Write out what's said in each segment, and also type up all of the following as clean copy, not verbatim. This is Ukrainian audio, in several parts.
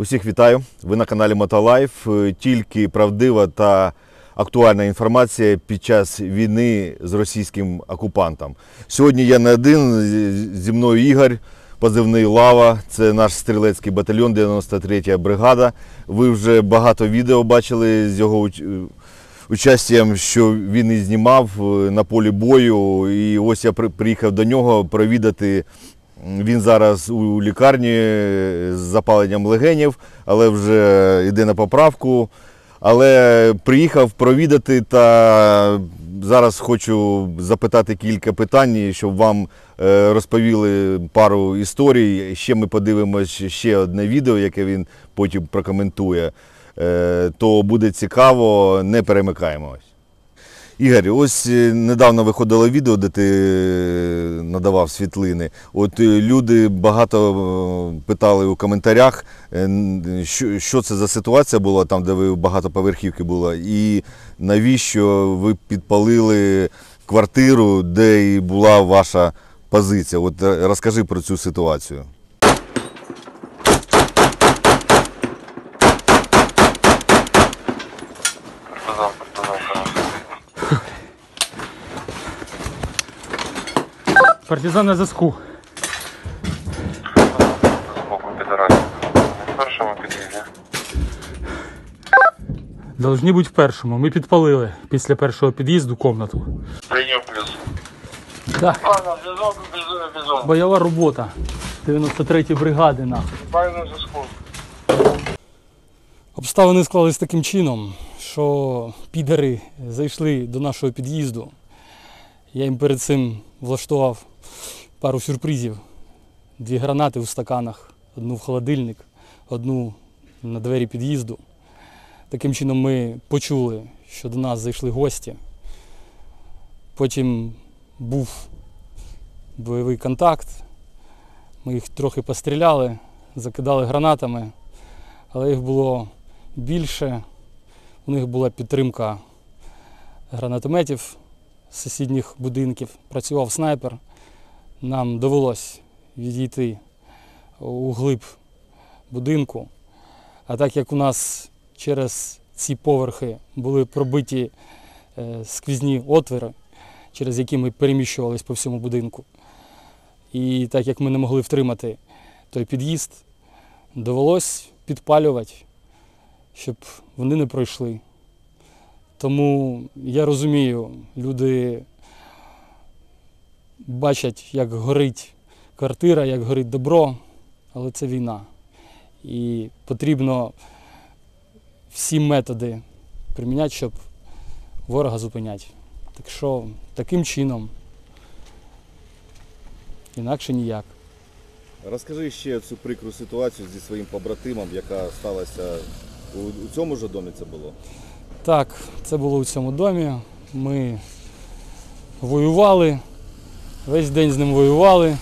Усіх вітаю! Ви на каналі Мотолайф. Тільки правдива та актуальна інформація під час війни з російським окупантом. Сьогодні я не один, зі мною Ігор, позивний Лава. Це наш стрілецький батальйон, 93-я бригада. Ви вже багато відео бачили з його участям, що він і знімав на полі бою. І ось я приїхав до нього провідати. Він зараз у лікарні з запаленням легенів, але вже йде на поправку. Але приїхав провідати та зараз хочу запитати кілька питань, щоб вам розповіли пару історій. Ще ми подивимось ще одне відео, яке він потім прокоментує. То буде цікаво, не перемикаємось. Ігор, ось недавно виходило відео, де ти надавав світлини. От люди багато питали у коментарях, що це за ситуація була там, де ви в багатоповерхівці були, і навіщо ви підпалили квартиру, де і була ваша позиція. От розкажи про цю ситуацію. Партизан на зв'язку. Збоку підарасів. В першому під'їзді. Должні бути в першому. Ми підпалили після першого під'їзду кімнату. Прийняв плюс. Так. Пане, зв'язок, бізон. Бойова робота 93-ї бригади. Пане на зв'язку. Обставини склались таким чином, що підари зайшли до нашого під'їзду. Я їм перед цим влаштував пару сюрпризів. 2 гранати у стаканах, одну в холодильник, одну на двері під'їзду. Таким чином ми почули, що до нас зайшли гості. Потім був бойовий контакт. Ми їх трохи постріляли, закидали гранатами, але їх було більше. У них була підтримка гранатометів з сусідніх будинків, працював снайпер. Нам довелось відійти у глиб будинку. А так як у нас через ці поверхи були пробиті сквізні отвори, через які ми переміщувались по всьому будинку, і так як ми не могли втримати той під'їзд, довелось підпалювати, щоб вони не пройшли. Тому я розумію, люди бачать, як горить квартира, як горить добро, але це війна. І потрібно всі методи приміняти, щоб ворога зупиняти. Так що таким чином, інакше ніяк. Розкажи ще цю прикру ситуацію зі своїм побратимом, яка сталася у цьому ж домі це було? Так, це було у цьому домі. Ми воювали, весь день з ним воювали.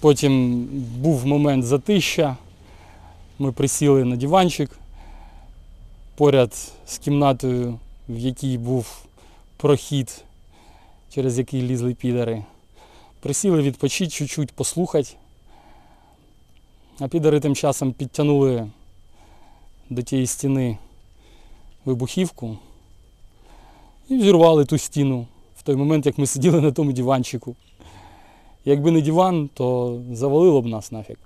Потім був момент затища. Ми присіли на диванчик поряд з кімнатою, в якій був прохід, через який лізли підари. Присіли відпочити чуть-чуть, послухати. А підари тим часом підтягнули до тієї стіни вибухівку і взірвали ту стіну в той момент, як ми сиділи на тому диванчику. Якби не диван, то завалило б нас нафіг.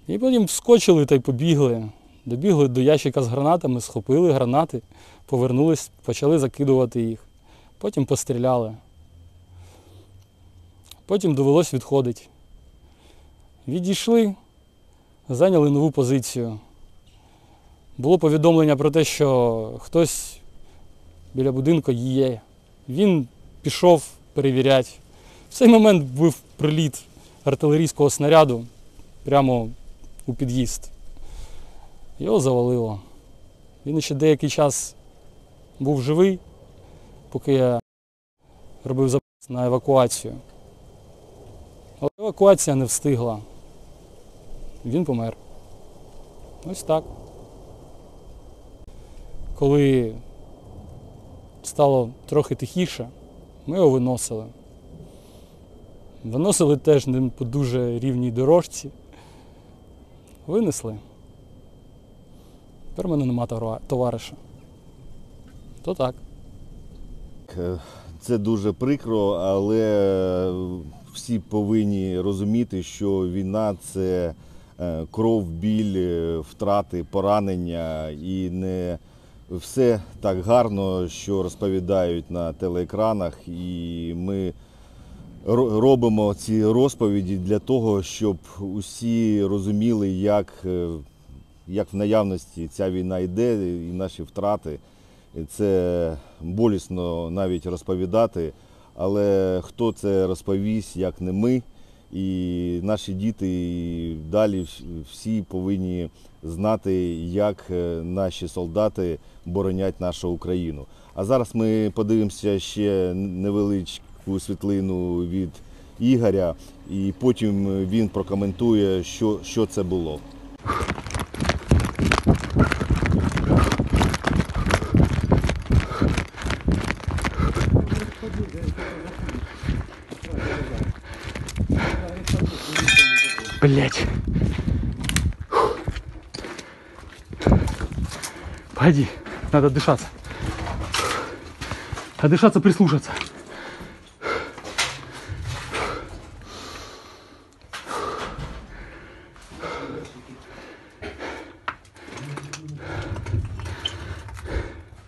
І потім вскочили та й побігли. Добігли до ящика з гранатами, схопили гранати, повернулись, почали закидувати їх. Потім постріляли. Потім довелось відходити. Відійшли, зайняли нову позицію. Було повідомлення про те, що хтось біля будинку є. Він пішов перевіряти. В цей момент був приліт артилерійського снаряду прямо у під'їзд. Його завалило. Він ще деякий час був живий, поки я робив запис на евакуацію. Але евакуація не встигла. Він помер. Ось так. Коли стало трохи тихіше, ми його виносили. Виносили теж не по дуже рівній дорожці. Винесли. Тепер в мене нема товариша. То так. Це дуже прикро, але всі повинні розуміти, що війна – це кров, біль, втрати, поранення. І не все так гарно, що розповідають на телеекранах. І ми робимо ці розповіді для того, щоб усі розуміли, як в наявності ця війна йде і наші втрати. Це болісно навіть розповідати, але хто це розповість, як не ми. І наші діти і далі всі повинні знати, як наші солдати боронять нашу Україну. А зараз ми подивимося ще невеличку світлину від Ігоря, і потім він прокоментує, що це було. Блять. Погоди, надо отдышаться. Отдышаться, прислушаться.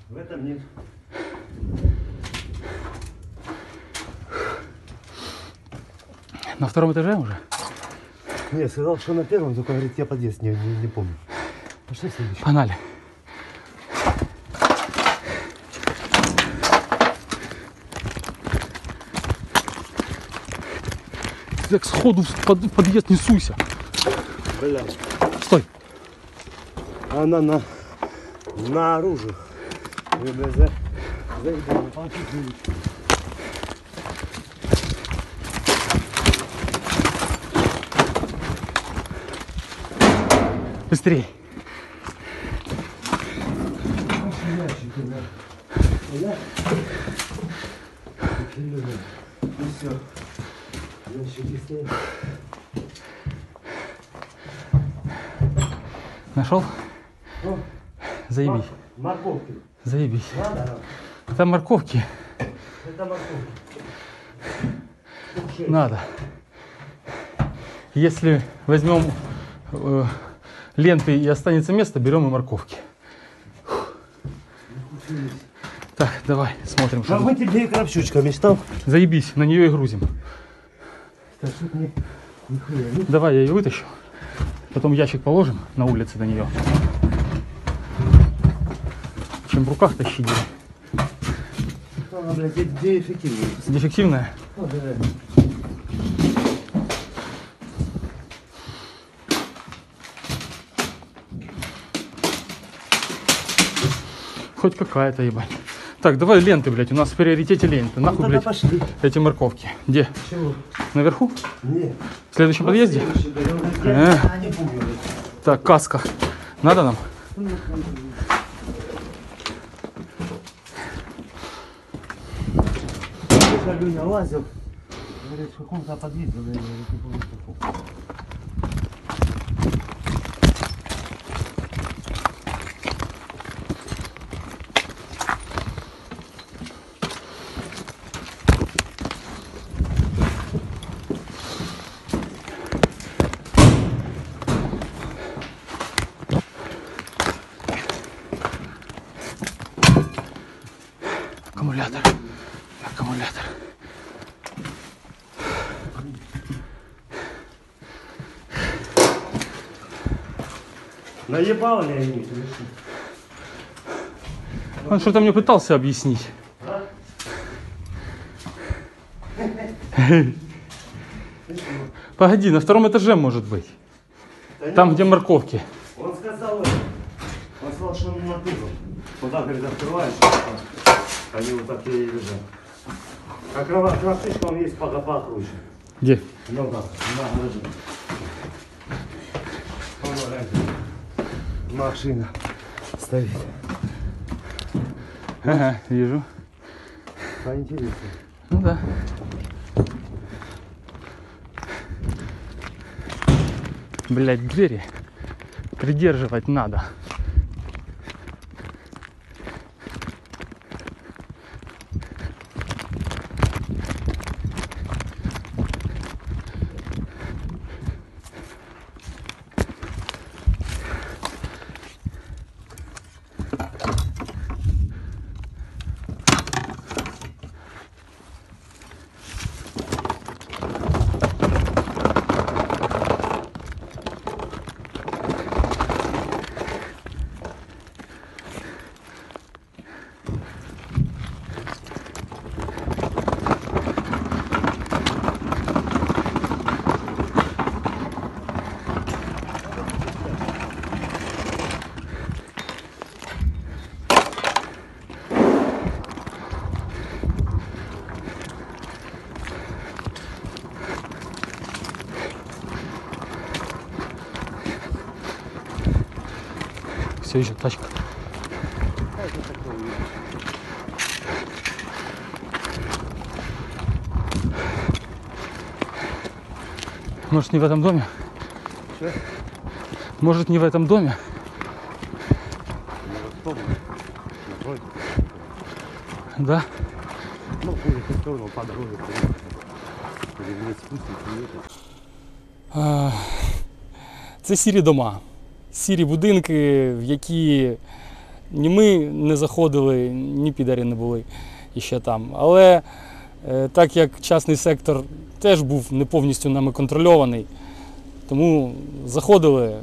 В этом нет. На втором этаже уже? Нет, сказал, что на первом, только говорит, я подъезд не помню. Пошли в следующий. Погнали. Так сходу в подъезд не суйся. Бля. Стой. Она наружу. ВБЗ. Заебал, получить. Быстрей. Нашел? Заебись. Морковки. Заебись. Надо? Там морковки. Это морковки. Надо. Если возьмем ленты и останется место, берем и морковки. Так, давай, смотрим, А что мы тут. тебе и кравчучка мечтал. Заебись, на нее и грузим. Так что мне нихуя. Давай, я ее вытащу. Потом ящик положим на улице на нее. Чем в руках тащить. Она, блядь, где эффективнее. Дефективная? Ну, да. Хоть какая-то, ебать. Так, давай ленты, блядь, у нас в приоритете ленты. Нахуй, тогда блядь, пошли. эти морковки. Где? Чего? Наверху? Нет. В следующем подъезде? Я не помню. Так, каска. Надо нам? Галюня лазил. Говорит, в каком-то подъезде. Я не помню, в каком. Аккумулятор. Аккумулятор. Наебал Леонид? Он что-то мне пытался объяснить. Погоди, на втором этаже может быть. Там, где морковки. Он сказал, что он на тылу. Куда, говорит, открываешь, они вот так и лежат. А кроватышка он есть покруче. Где? Ну да, на, лежит. Машина стоит. Ага, вижу. Поинтереснее. Ну да. Блядь, двери придерживать надо. Все еще тачка. Может, не в этом доме? Что? Может, не в этом доме? Да? Ну, ходит в сторону, по дороге. Или вниз спустится. Це сірі дома, сірі будинки, в які ні ми не заходили, ні підарі не були іще там. Але так як частний сектор теж був не повністю нами контрольований, тому заходили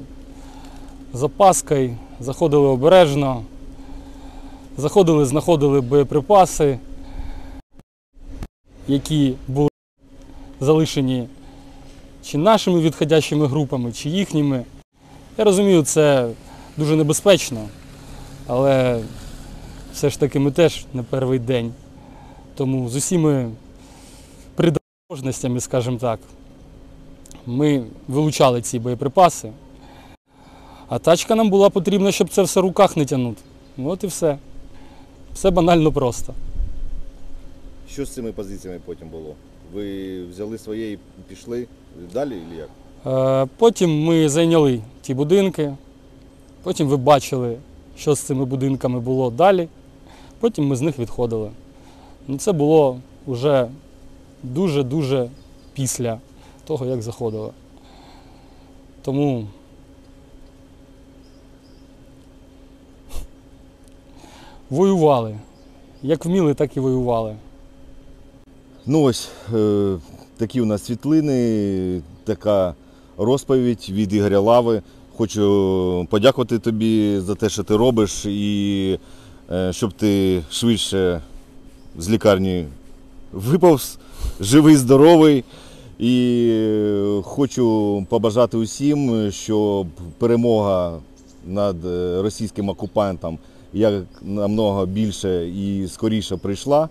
з опаскою, заходили обережно, заходили, знаходили боєприпаси, які були залишені чи нашими відходящими групами, чи їхніми. Я розумію, це дуже небезпечно, але все ж таки ми теж не перший день. Тому з усіми предосторожностями, скажімо так, ми вилучали ці боєприпаси. А тачка нам була потрібна, щоб це все в руках не тягнути. От і все. Все банально просто. Що з цими позиціями потім було? Ви взяли своє і пішли далі, чи як? Потім ми зайняли ті будинки, потім ви бачили, що з цими будинками було далі, потім ми з них відходили. Ну, це було вже дуже-дуже після того, як заходили. Тому воювали. Як вміли, так і воювали. Ну ось такі у нас світлини, така розповідь від Ігоря Лави. Хочу подякувати тобі за те, що ти робиш, і щоб ти швидше з лікарні виповз, живий, здоровий. І хочу побажати усім, щоб перемога над російським окупантом як намного більше і скоріше прийшла.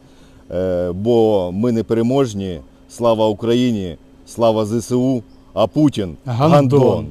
Бо ми не переможні. Слава Україні, слава ЗСУ, а Путін – гандон.